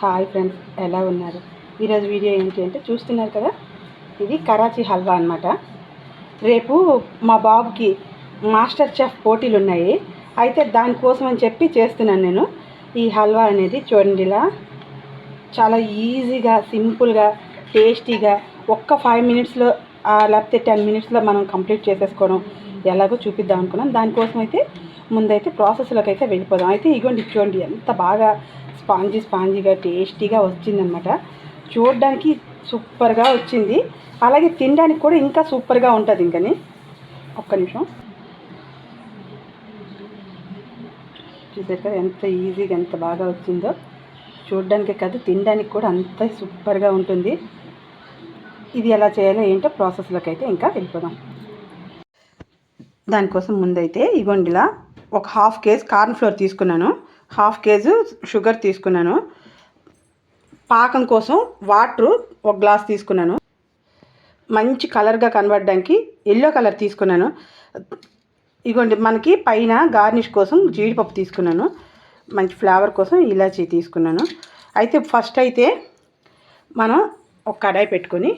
Hi friends, ఎలా ఉన్నారు? ఈరోజు వీడియో ఏంటి అంటే చూస్తున్నారు కదా, ఇది కరాచీ హల్వా అన్నమాట. రేపు మా బాబుకి మాస్టర్ చెఫ్ పోటీలు ఉన్నాయి. అయితే దానికోసం అని చెప్పి చేస్తున్నాను నేను ఈ హల్వా అనేది. చూడండి, ఇలా చాలా ఈజీగా, సింపుల్గా, టేస్టీగా ఒక్క 5 మినిట్స్లో లేకపోతే 10 మినిట్స్లో మనం కంప్లీట్ చేసేసుకోవడం ఎలాగో చూపిద్దాం అనుకున్నాం. దానికోసం అయితే ముందైతే ప్రాసెస్లోకి అయితే వెళ్ళిపోదాం. అయితే ఇగోండి, చూడండి ఎంత బాగా స్పాంజీగా టేస్టీగా వచ్చిందనమాట. చూడడానికి సూపర్గా వచ్చింది, అలాగే తినడానికి కూడా ఇంకా సూపర్గా ఉంటుంది. ఇంకని ఒక్క నిమిషం చూసారు కదా ఎంత ఈజీగా ఎంత బాగా వచ్చిందో. చూడడానికే కాదు, తినడానికి కూడా అంత సూపర్గా ఉంటుంది. ఇది ఎలా చేయాలో ఏంటో ప్రాసెస్లోకి అయితే ఇంకా వెళ్ళిపోదాం. దానికోసం ముందైతే ఇగోండిలా ఒక 1/2 కేజీ కార్న్ ఫ్లోర్ తీసుకున్నాను, 1/2 కేజీ షుగర్ తీసుకున్నాను, పాకం కోసం వాటర్ 1 గ్లాస్ తీసుకున్నాను, మంచి కలర్గా కనబడడానికి ఎల్లో కలర్ తీసుకున్నాను. ఇగోండి, మనకి పైన గార్నిష్ కోసం జీడిపప్పు తీసుకున్నాను, మంచి ఫ్లేవర్ కోసం ఇలాచీ తీసుకున్నాను. అయితే ఫస్ట్ అయితే మనం ఒక కడాయి పెట్టుకొని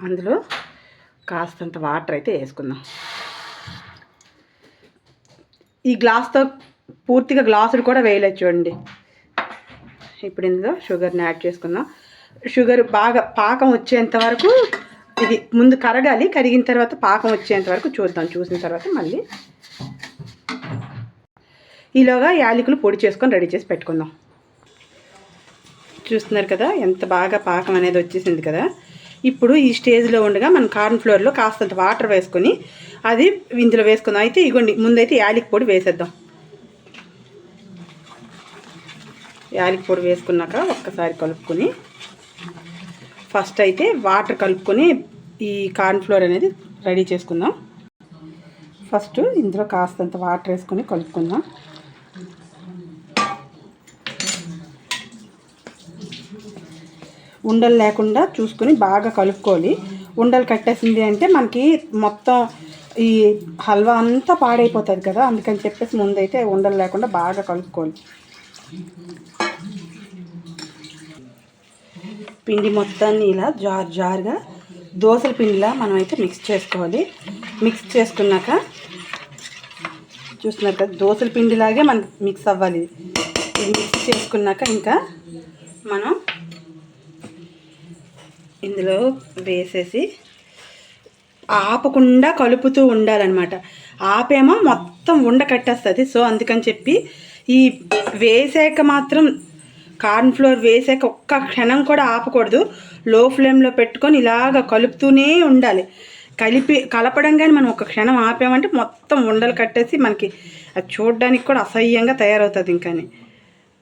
అందులో కాస్తంత వాటర్ అయితే వేసుకుందాం. ఈ గ్లాస్తో పూర్తిగా గ్లాసులు కూడా వేయలేదు చూడండి. ఇప్పుడు ఇందులో షుగర్ని యాడ్ చేసుకుందాం. షుగర్ బాగా పాకం వచ్చేంత వరకు ఇది ముందు కరగాలి. కరిగిన తర్వాత పాకం వచ్చేంత వరకు చూద్దాం. చూసిన తర్వాత మళ్ళీ ఈలోగా యాలకులు పొడి చేసుకొని రెడీ చేసి పెట్టుకుందాం. చూస్తున్నారు కదా ఎంత బాగా పాకం అనేది వచ్చేసింది కదా. ఇప్పుడు ఈ స్టేజ్లో ఉండగా మనం కార్న్ ఫ్లోర్లో కాస్తంత వాటర్ వేసుకొని అది ఇందులో వేసుకుందాం. అయితే ఇగోండి, ముందైతే యాలకి పొడి వేసేద్దాం. యాలకి పొడి వేసుకున్నాక ఒక్కసారి కలుపుకొని ఫస్ట్ అయితే వాటర్ కలుపుకొని ఈ కార్న్ ఫ్లోర్ అనేది రెడీ చేసుకుందాం. ఫస్ట్ ఇందులో కాస్తంత వాటర్ వేసుకొని కలుపుకుందాం. ఉండలు లేకుండా చూసుకొని బాగా కలుపుకోవాలి. ఉండలు కట్టేసింది అంటే మనకి మొత్తం ఈ హల్వా అంతా పాడైపోతుంది కదా. అందుకని చెప్పేసి ముందైతే ఉండలు లేకుండా బాగా కలుపుకోవాలి. పిండి మొత్తాన్ని ఇలా జారుగా దోసల పిండిలా మనం అయితే మిక్స్ చేసుకోవాలి. మిక్స్ చేసుకున్నాక చూస్తున్నారు కదా, దోసల పిండిలాగే మనకి మిక్స్ అవ్వాలి. ఇది మిక్స్ చేసుకున్నాక ఇంకా మనం ఇందులో వేసేసి ఆపకుండా కలుపుతూ ఉండాలన్నమాట. ఆపేమో మొత్తం ఉండ కట్టేస్తుంది. సో అందుకని చెప్పి ఈ వేసాక మాత్రం కార్న్ ఫ్లోర్ వేసాక ఒక్క క్షణం కూడా ఆపకూడదు. లో ఫ్లేమ్లో పెట్టుకొని ఇలాగ కలుపుతూనే ఉండాలి. కలపడం కానీ మనం ఒక క్షణం ఆపామంటే మొత్తం ఉండలు కట్టేసి మనకి అది చూడడానికి కూడా అసహ్యంగా తయారవుతుంది. ఇంకని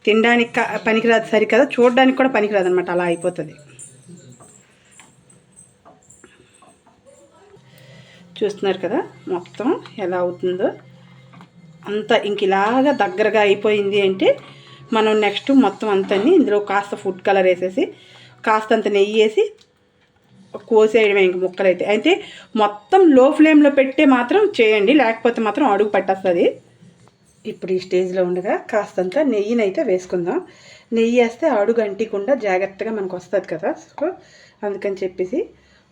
తినడానికి పనికిరాదు సరికదా, చూడడానికి కూడా పనికిరాదు అనమాట. అలా అయిపోతుంది. చూస్తున్నారు కదా మొత్తం ఎలా అవుతుందో. అంత ఇంక ఇలాగా దగ్గరగా అయిపోయింది అంటే మనం నెక్స్ట్ మొత్తం అంతా ఇందులో కాస్త ఫుడ్ కలర్ వేసేసి కాస్తంత నెయ్యి వేసి కోసేయడమే ఇంక ముక్కలైతే. అయితే మొత్తం లో ఫ్లేమ్లో పెట్టే మాత్రం చేయండి, లేకపోతే మాత్రం అడుగు పట్టేస్తుంది. ఇప్పుడు ఈ స్టేజ్లో ఉండగా కాస్తంత నెయ్యిని అయితే వేసుకుందాం. నెయ్యి వేస్తే అడుగు అంటికుండా జాగ్రత్తగా మనకు వస్తుంది కదా. సో అందుకని చెప్పేసి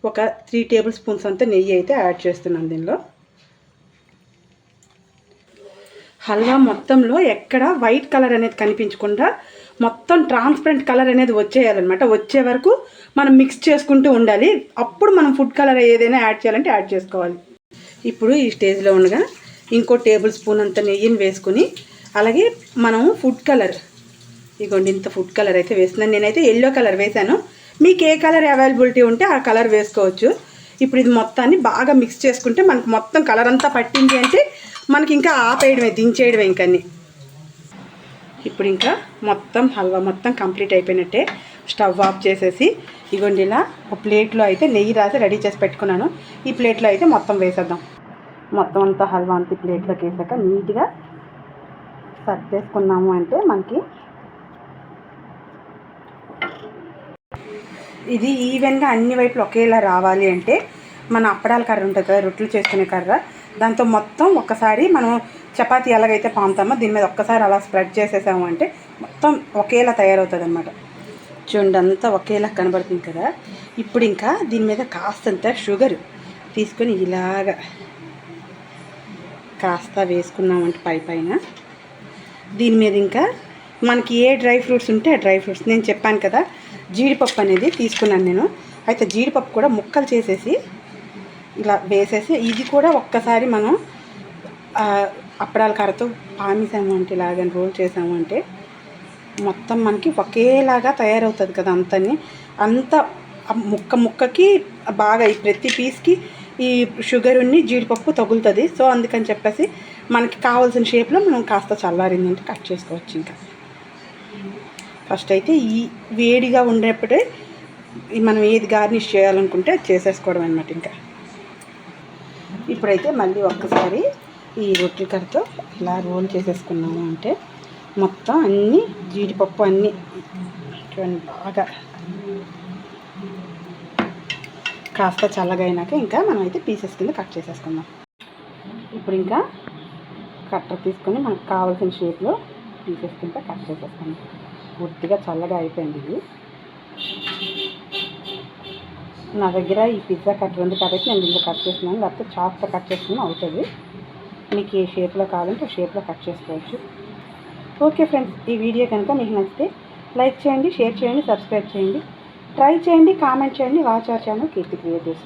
ఒక 3 టేబుల్ స్పూన్స్ అంతా నెయ్యి అయితే యాడ్ చేస్తున్నాను దీనిలో. హల్వా మొత్తంలో ఎక్కడ వైట్ కలర్ అనేది కనిపించకుండా మొత్తం ట్రాన్స్పరెంట్ కలర్ అనేది వచ్చేయాలన్నమాట. వచ్చే వరకు మనం మిక్స్ చేసుకుంటూ ఉండాలి. అప్పుడు మనం ఫుడ్ కలర్ ఏదైనా యాడ్ చేయాలంటే యాడ్ చేసుకోవాలి. ఇప్పుడు ఈ స్టేజ్లో ఉండగా ఇంకో టేబుల్ స్పూన్ అంత నెయ్యిని వేసుకుని అలాగే మనము ఫుడ్ కలర్ ఇగోండి ఇంత ఫుడ్ కలర్ అయితే వేస్తున్నాను. నేనైతే ఎల్లో కలర్ వేసాను. మీకు ఏ కలర్ అవైలబిలిటీ ఉంటే ఆ కలర్ వేసుకోవచ్చు. ఇప్పుడు ఇది మొత్తాన్ని బాగా మిక్స్ చేసుకుంటే మనకు మొత్తం కలర్ అంతా పట్టింది అంటే మనకి ఇంకా ఆపేయడమే, దించేయడమే ఇంకని. ఇప్పుడు ఇంకా మొత్తం హల్వా మొత్తం కంప్లీట్ అయిపోయినట్టే. స్టవ్ ఆఫ్ చేసేసి ఇగోండి ఇలా ఒక ప్లేట్లో అయితే నెయ్యి రాసి రెడీ చేసి పెట్టుకున్నాను. ఈ ప్లేట్లో అయితే మొత్తం వేసేద్దాం. మొత్తం అంతా హల్వా అంతా ప్లేట్లోకి వేసాక నీట్గా సర్దేసుకున్నాము అంటే మనకి ఇది ఈవెన్గా అన్ని వైపులు ఒకేలా రావాలి అంటే మన అప్పడాల కర్ర ఉంటుంది కదా, రొట్టెలు చేసుకునే కర్ర, దాంతో మొత్తం ఒక్కసారి మనం చపాతీ ఎలాగైతే పాముతామో దీని మీద ఒక్కసారి అలా స్ప్రెడ్ చేసేసాము అంటే మొత్తం ఒకేలా తయారవుతుంది అనమాట. చూడండి అంతా ఒకేలా కనబడుతుంది కదా. ఇప్పుడు ఇంకా దీని మీద కాస్తంత షుగర్ తీసుకొని ఇలాగా కాస్త వేసుకున్నామంటే పైన దీని మీద ఇంకా మనకి ఏ డ్రై ఫ్రూట్స్ ఉంటే ఆ డ్రై ఫ్రూట్స్, నేను చెప్పాను కదా జీడిపప్పు అనేది తీసుకున్నాను నేను. అయితే జీడిపప్పు కూడా ముక్కలు చేసేసి ఇలా వేసేసి ఇది కూడా ఒక్కసారి మనం అప్పడాల కర్రతో పామేసాము అంటే ఇలాగని రోల్ చేసాము అంటే మొత్తం మనకి ఒకేలాగా తయారవుతుంది కదా. అంత ముక్కకి బాగా ఈ ప్రతి పీస్కి ఈ షుగర్ ఉన్ని జీడిపప్పు తగులుతుంది. సో అందుకని చెప్పేసి మనకి కావాల్సిన షేప్లో మనం కాస్త చల్లారిందంటే కట్ చేసుకోవచ్చు. ఇంకా ఫస్ట్ అయితే ఈ వేడిగా ఉండేప్పుడే మనం ఏది గార్నిష్ చేయాలనుకుంటే చేసేసుకోవడం అనమాట. ఇంకా ఇప్పుడైతే మళ్ళీ ఒక్కసారి ఈ రొట్టెల కర్రతో ఇలా రోల్ చేసేసుకున్నాము అంటే మొత్తం అన్నీ జీడిపప్పు అన్నీ చూడండి బాగా కాస్త చల్లగా అయినాక ఇంకా మనం అయితే పీసెస్ కింద కట్ చేసేసుకుందాం. ఇప్పుడు ఇంకా కట్టర్ తీసుకొని మనకు కావాల్సిన షేప్లో పీసెస్ కింద కట్ చేసేసుకుందాం. పూర్తిగా చల్లగా అయిపోయింది ఇది. నా దగ్గర ఈ పిజ్జా కట్టర్ ఉంది కాబట్టి నేను దీంట్లో కట్ చేస్తున్నాను, లేకపోతే చాక్తో కట్ చేసుకుని అవుతుంది. మీకు ఏ షేప్లో కావాలంటే ఆ షేప్లో కట్ చేసుకోవచ్చు. ఓకే ఫ్రెండ్స్, ఈ వీడియో కనుక మీకు నచ్చితే లైక్ చేయండి, షేర్ చేయండి, సబ్స్క్రైబ్ చేయండి, ట్రై చేయండి, కామెంట్ చేయండి. Watch our channel Keerthi creatives.